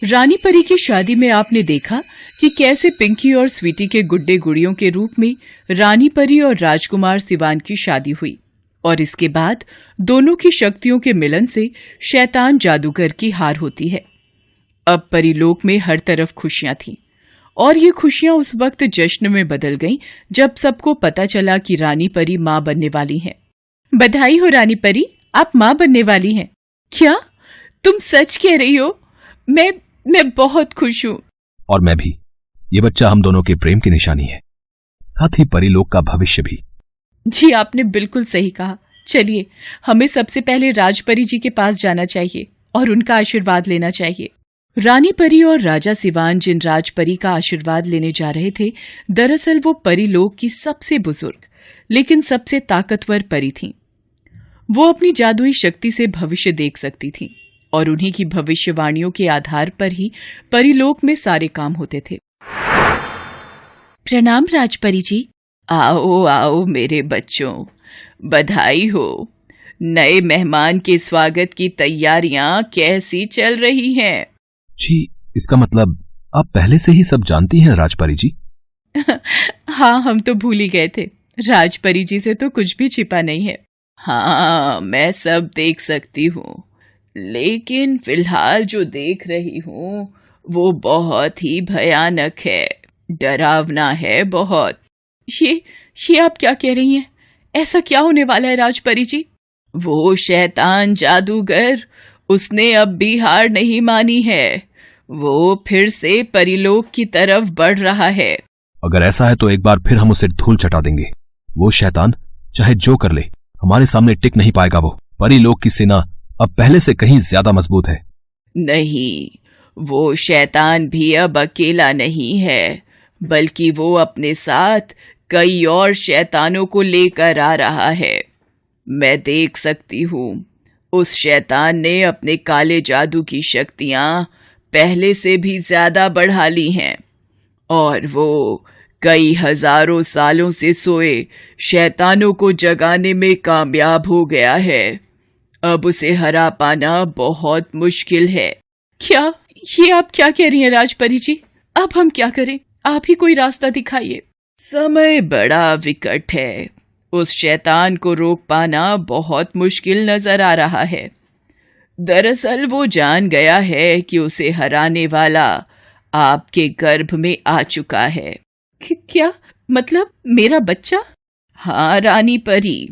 रानी परी की शादी में आपने देखा कि कैसे पिंकी और स्वीटी के गुड्डे गुड़ियों के रूप में रानी परी और राजकुमार सिवान की शादी हुई और इसके बाद दोनों की शक्तियों के मिलन से शैतान जादूगर की हार होती है। अब परीलोक में हर तरफ खुशियां थीं और ये खुशियां उस वक्त जश्न में बदल गईं जब सबको पता चला कि रानी परी मां बनने वाली हैं। बधाई हो रानी परी, आप मां बनने वाली हैं। क्या तुम सच कह रही हो? मैं बहुत खुश हूँ। और मैं भी। ये बच्चा हम दोनों के प्रेम की निशानी है, साथ ही परीलोक का भविष्य भी। जी आपने बिल्कुल सही कहा। चलिए हमें सबसे पहले राजपरी जी के पास जाना चाहिए और उनका आशीर्वाद लेना चाहिए। रानी परी और राजा सिवान जिन राजपरी का आशीर्वाद लेने जा रहे थे, दरअसल वो परीलोक की सबसे बुजुर्ग लेकिन सबसे ताकतवर परी थीं। वो अपनी जादुई शक्ति से भविष्य देख सकती थीं और उन्हीं की भविष्यवाणियों के आधार पर ही परीलोक में सारे काम होते थे। प्रणाम राजपरी जी। आओ आओ मेरे बच्चों, बधाई हो। नए मेहमान के स्वागत की तैयारियां कैसी चल रही हैं? जी, इसका मतलब आप पहले से ही सब जानती हैं राजपरी जी? हाँ, हम तो भूल ही गए थे। राजपरी जी से तो कुछ भी छिपा नहीं है। हाँ, मैं सब देख सकती हूँ, लेकिन फिलहाल जो देख रही हूँ वो बहुत ही भयानक है, डरावना है बहुत। ये आप क्या कह रही हैं? ऐसा क्या होने वाला है राजपरी जी? वो शैतान जादूगर, उसने अब भी हार नहीं मानी है। वो फिर से परीलोक की तरफ बढ़ रहा है। अगर ऐसा है तो एक बार फिर हम उसे धूल चटा देंगे। वो शैतान चाहे जो कर ले, हमारे सामने टिक नहीं पाएगा। वो परीलोक की सेना अब पहले से कहीं ज्यादा मजबूत है। नहीं, वो शैतान भी अब अकेला नहीं है, बल्कि वो अपने साथ कई और शैतानों को लेकर आ रहा है। मैं देख सकती हूँ उस शैतान ने अपने काले जादू की शक्तियां पहले से भी ज्यादा बढ़ा ली हैं और वो कई हजारों सालों से सोए शैतानों को जगाने में कामयाब हो गया है। अब उसे हरा पाना बहुत मुश्किल है। क्या ये आप क्या कह रही हैं राजपरी जी? अब हम क्या करें? आप ही कोई रास्ता दिखाइए। समय बड़ा विकट है, उस शैतान को रोक पाना बहुत मुश्किल नजर आ रहा है। दरअसल वो जान गया है कि उसे हराने वाला आपके गर्भ में आ चुका है। क्या मतलब मेरा बच्चा? हाँ रानी परी,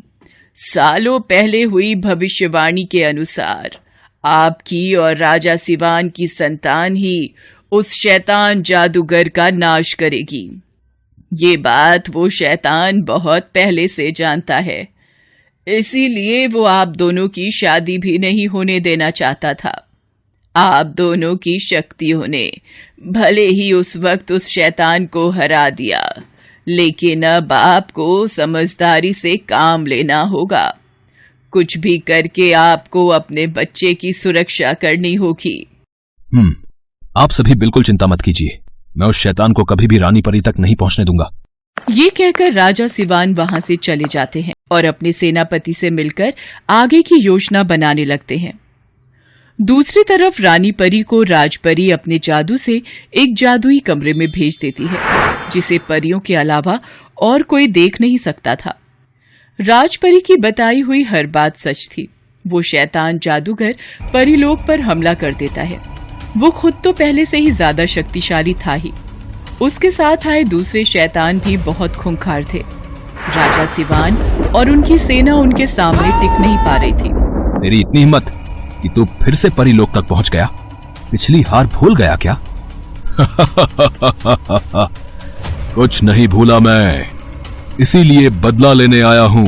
सालों पहले हुई भविष्यवाणी के अनुसार आपकी और राजा सिवान की संतान ही उस शैतान जादूगर का नाश करेगी। ये बात वो शैतान बहुत पहले से जानता है, इसीलिए वो आप दोनों की शादी भी नहीं होने देना चाहता था। आप दोनों की शक्तियों ने भले ही उस वक्त उस शैतान को हरा दिया, लेकिन अब आपको समझदारी से काम लेना होगा। कुछ भी करके आपको अपने बच्चे की सुरक्षा करनी होगी। आप सभी बिल्कुल चिंता मत कीजिए, मैं उस शैतान को कभी भी रानी परी तक नहीं पहुंचने दूंगा। ये कहकर राजा सिवान वहां से चले जाते हैं और अपने सेनापति से मिलकर आगे की योजना बनाने लगते हैं। दूसरी तरफ रानी परी को राजपरी अपने जादू से एक जादुई कमरे में भेज देती है, जिसे परियों के अलावा और कोई देख नहीं सकता था। राजपरी की बताई हुई हर बात सच थी। वो शैतान जादूगर परीलोक पर हमला कर देता है। वो खुद तो पहले से ही ज्यादा शक्तिशाली था ही, उसके साथ आए दूसरे शैतान भी बहुत खूंखार थे। राजा सिवान और उनकी सेना उनके सामने टिक नहीं पा रही थी। तेरी इतनी हिम्मत कि तू फिर से परीलोक तक पहुंच गया? पिछली हार भूल गया क्या? कुछ नहीं भूला मैं, इसीलिए बदला लेने आया हूँ।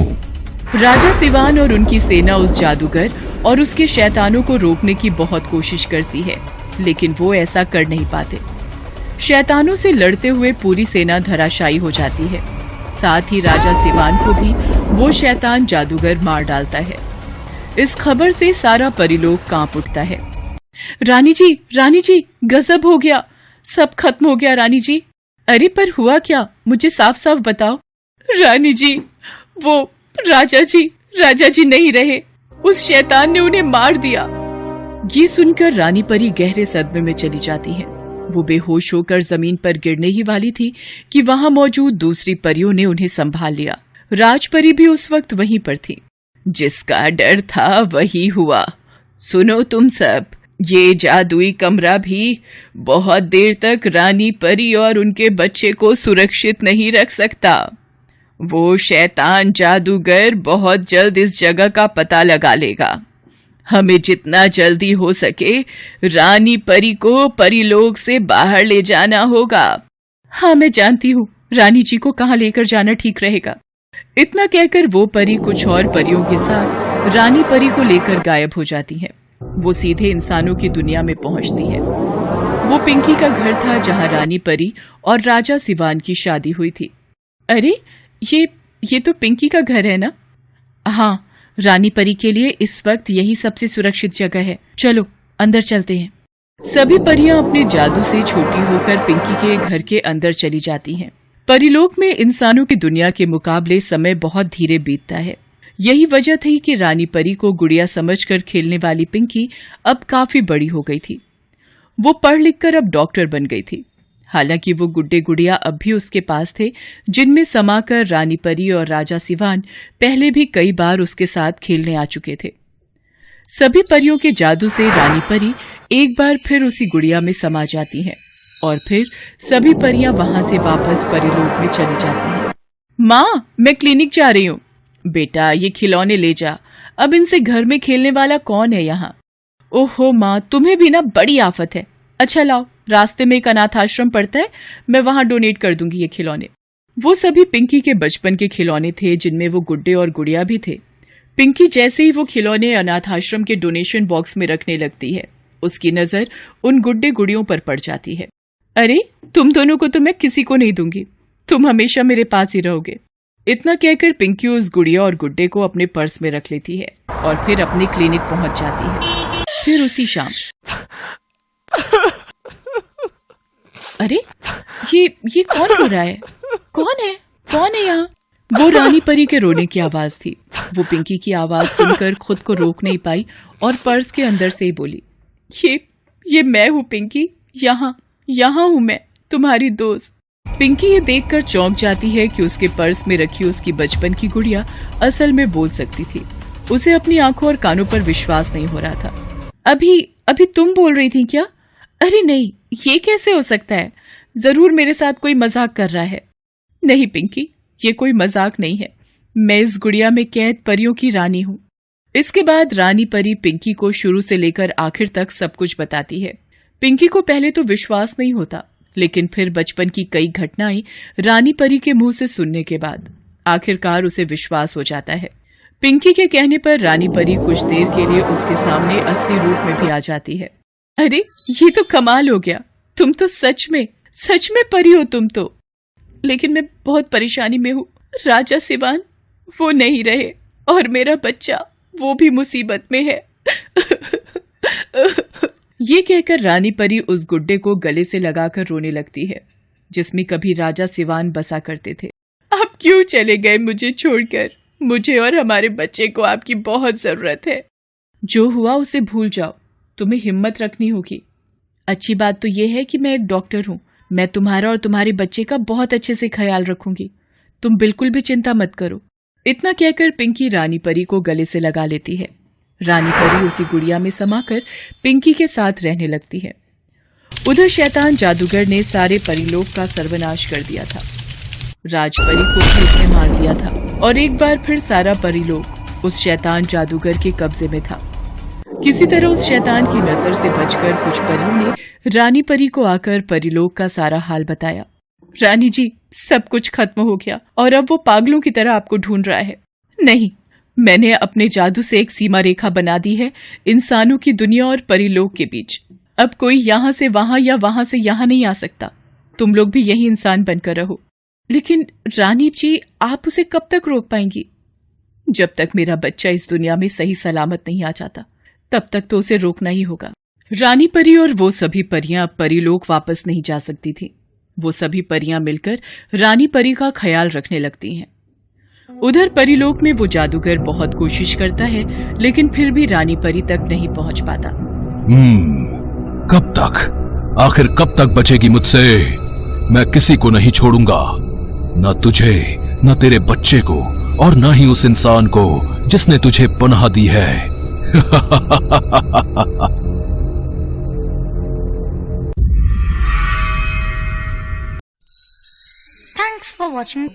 राजा सिवान और उनकी सेना उस जादूगर और उसके शैतानों को रोकने की बहुत कोशिश करती है, लेकिन वो ऐसा कर नहीं पाते। शैतानों से लड़ते हुए पूरी सेना धराशायी हो जाती है। साथ ही राजा सिवान को भी वो शैतान जादूगर मार डालता है। इस खबर से सारा परीलोक कांप उठता है। रानी जी, गजब हो गया, सब खत्म हो गया रानी जी। अरे पर हुआ क्या, मुझे साफ साफ बताओ। रानी जी, वो राजा जी नहीं रहे, उस शैतान ने उन्हें मार दिया। ये सुनकर रानी परी गहरे सदमे में चली जाती है। वो बेहोश होकर जमीन पर गिरने ही वाली थी कि वहां मौजूद दूसरी परियों ने उन्हें संभाल लिया। राजपरी भी उस वक्त वहीं पर थी। जिसका डर था वही हुआ। सुनो तुम सब, ये जादुई कमरा भी बहुत देर तक रानी परी और उनके बच्चे को सुरक्षित नहीं रख सकता। वो शैतान जादूगर बहुत जल्द इस जगह का पता लगा लेगा। हमें जितना जल्दी हो सके रानी परी को परीलोक से बाहर ले जाना होगा। हाँ, मैं जानती हूँ रानी जी को कहाँ लेकर जाना ठीक रहेगा। इतना कहकर वो परी कुछ और परियों के साथ रानी परी को लेकर गायब हो जाती है। वो सीधे इंसानों की दुनिया में पहुंचती है। वो पिंकी का घर था जहां रानी परी और राजा सिवान की शादी हुई थी। अरे ये तो पिंकी का घर है ना? हाँ, रानी परी के लिए इस वक्त यही सबसे सुरक्षित जगह है। चलो अंदर चलते हैं। सभी परियां अपने जादू से छोटी होकर पिंकी के घर के अंदर चली जाती हैं। परीलोक में इंसानों की दुनिया के मुकाबले समय बहुत धीरे बीतता है। यही वजह थी कि रानी परी को गुड़िया समझकर खेलने वाली पिंकी अब काफी बड़ी हो गई थी। वो पढ़ लिखकर अब डॉक्टर बन गई थी। हालांकि वो गुड्डे गुड़िया अब भी उसके पास थे, जिनमें समाकर रानी परी और राजा सिवान पहले भी कई बार उसके साथ खेलने आ चुके थे। सभी परियों के जादू से रानी परी एक बार फिर उसी गुड़िया में समा जाती हैं और फिर सभी परियां वहां से वापस परीलोक में चली जाती हैं। माँ, मैं क्लिनिक जा रही हूँ। बेटा, ये खिलौने ले जा। अब इनसे घर में खेलने वाला कौन है यहाँ? ओहो माँ, तुम्हें भी ना बड़ी आफत है। अच्छा लाओ, रास्ते में एक अनाथ आश्रम पड़ता है, मैं वहां डोनेट कर दूंगी ये खिलौने। वो सभी पिंकी के बचपन के खिलौने थे, जिनमें वो गुड्डे और गुड़िया भी थे। पिंकी जैसे ही वो खिलौने अनाथ आश्रम के डोनेशन बॉक्स में रखने लगती है, उसकी नजर उन गुड्डे गुड़ियों पर पड़ जाती है। अरे, तुम दोनों को तो मैं किसी को नहीं दूंगी, तुम हमेशा मेरे पास ही रहोगे। इतना कहकर पिंकी उस गुड़िया और गुड्डे को अपने पर्स में रख लेती है और फिर अपने क्लिनिक पहुंच जाती है। फिर उसी शाम अरे, ये कौन हो रहा है? कौन है यहाँ? वो रानी परी के रोने की आवाज थी। वो पिंकी की आवाज सुनकर खुद को रोक नहीं पाई और पर्स के अंदर से ही बोली, ये मैं हूँ पिंकी, यहाँ हूँ मैं, तुम्हारी दोस्त। पिंकी ये देखकर चौंक जाती है कि उसके पर्स में रखी उसकी बचपन की गुड़िया असल में बोल सकती थी। उसे अपनी आंखों और कानों पर विश्वास नहीं हो रहा था। अभी तुम बोल रही थी क्या? अरे नहीं, ये कैसे हो सकता है? जरूर मेरे साथ कोई मजाक कर रहा है। नहीं पिंकी, ये कोई मजाक नहीं है। मैं इस गुड़िया में कैद परियों की रानी हूँ। इसके बाद रानी परी पिंकी को शुरू से लेकर आखिर तक सब कुछ बताती है। पिंकी को पहले तो विश्वास नहीं होता, लेकिन फिर बचपन की कई घटनाएं रानी परी के मुंह से सुनने के बाद आखिरकार उसे विश्वास हो जाता है। पिंकी के कहने पर रानी परी कुछ देर के लिए उसके सामने असली रूप में भी आ जाती है। अरे, ये तो कमाल हो गया, तुम तो सच में परी हो तुम तो। लेकिन मैं बहुत परेशानी में हूँ। राजा सिवान वो नहीं रहे और मेरा बच्चा वो भी मुसीबत में है। ये कहकर रानी परी उस गुड्डे को गले से लगाकर रोने लगती है, जिसमें कभी राजा सिवान बसा करते थे। आप क्यों चले गए मुझे छोड़कर? मुझे और हमारे बच्चे को आपकी बहुत जरूरत है। जो हुआ उसे भूल जाओ, तुम्हें हिम्मत रखनी होगी। अच्छी बात तो यह है कि मैं एक डॉक्टर हूँ। मैं तुम्हारा और तुम्हारे बच्चे का बहुत अच्छे से ख्याल रखूंगी। तुम बिल्कुल भी चिंता मत करो। इतना कहकर पिंकी रानी परी को गले से लगा लेती है। रानी परी उसी गुड़िया में समाकर पिंकी के साथ रहने लगती है। उधर शैतान जादूगर ने सारे परीलोक का सर्वनाश कर दिया था। राजपरी को भी उसने मार दिया था और एक बार फिर सारा परीलोक उस शैतान जादूगर के कब्जे में था। किसी तरह उस शैतान की नजर से बचकर कुछ परियों ने रानी परी को आकर परीलोक का सारा हाल बताया। रानी जी, सब कुछ खत्म हो गया और अब वो पागलों की तरह आपको ढूंढ रहा है। नहीं, मैंने अपने जादू से एक सीमा रेखा बना दी है इंसानों की दुनिया और परीलोक के बीच। अब कोई यहाँ से वहां या वहां से यहाँ नहीं आ सकता। तुम लोग भी यही इंसान बनकर रहो। लेकिन रानी जी, आप उसे कब तक रोक पाएंगी? जब तक मेरा बच्चा इस दुनिया में सही सलामत नहीं आ जाता, तब तक तो उसे रोकना ही होगा। रानी परी और वो सभी परियां परीलोक वापस नहीं जा सकती थी। वो सभी परियां मिलकर रानी परी का ख्याल रखने लगती हैं। उधर परीलोक में वो जादूगर बहुत कोशिश करता है, लेकिन फिर भी रानी परी तक नहीं पहुंच पाता। कब तक, आखिर कब तक बचेगी मुझसे? मैं किसी को नहीं छोड़ूंगा, न तुझे, न तेरे बच्चे को, और न ही उस इंसान को जिसने तुझे पनाह दी है। Thanks for watching.